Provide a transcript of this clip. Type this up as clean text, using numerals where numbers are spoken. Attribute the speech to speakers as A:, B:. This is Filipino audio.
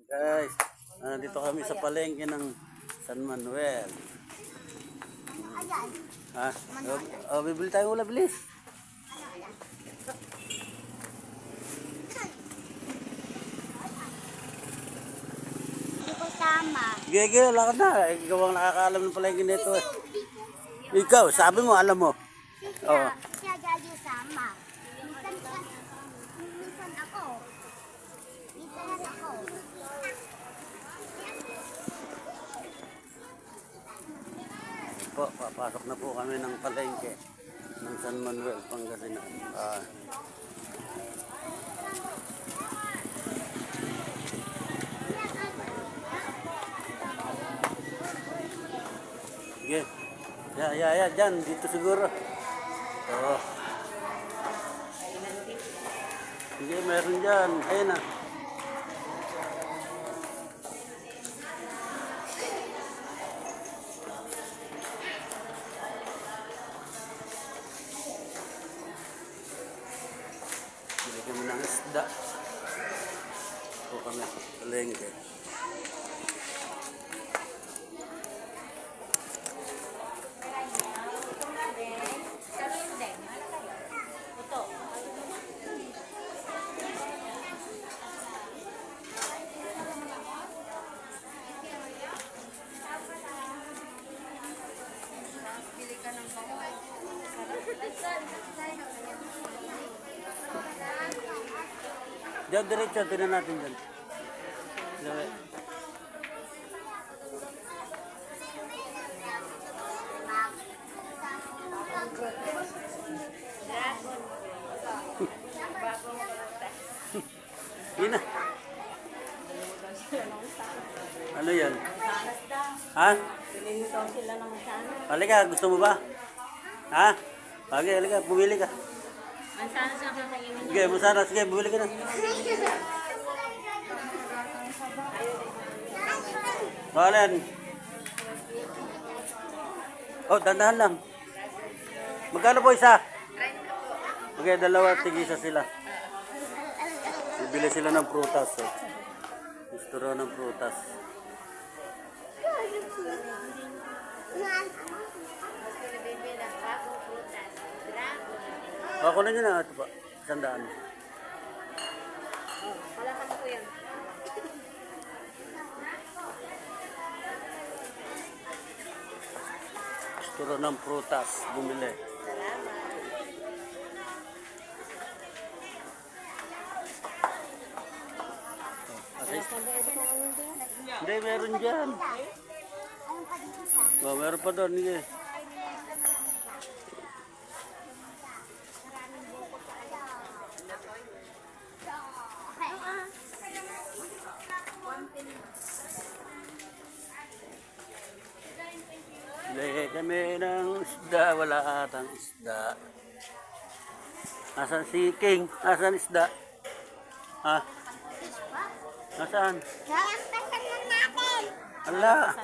A: Guys, nandito kami sa palengke ng San Manuel. Ha? Bibili tayo ulam, bilis.
B: Hindi ko sama.
A: Gege, lakad na. Ikaw ang nakakaalam ng palengke nito. Ikaw, sabi mo, alam mo. Oo.
B: Siya daddy sama. Minsan ako. Minsan ako.
A: Po, papasok na po kami ng palengke ng San Manuel, Pangasinan. Sige. Ya, dyan. Dito siguro. Oo. Sige, meron dyan. Ayun na. Bili kami ng isda. Po kami sa palengke. Diyan, diretso. Tinan natin dyan. Diyan. Yun na. Ano yan? Ha? Halika, gusto mo ba? Ha? Okay, halika, bumili ka.
C: Mansanas ang kakainin.
A: Sige, masana. Sige, bumili ka na. Balen. Oh, dandahan lang. Magkano po isa? Okay, dalawa, tigisa sila. Bibili sila ng prutas. Oh. Gusto raw ng prutas. Ako na nyo na. Ito pa. Sandaan.
C: Palakan ko yan.
A: Gusto raw ng prutas. Bumili. Hindi, meron dyan. Oh, meron pa doon. Hindi. Bili kami ng isda. Wala atang isda. Asan si King? Asan isda? Ha? Nasaan?
B: Nalampasan lang natin.
A: Ala.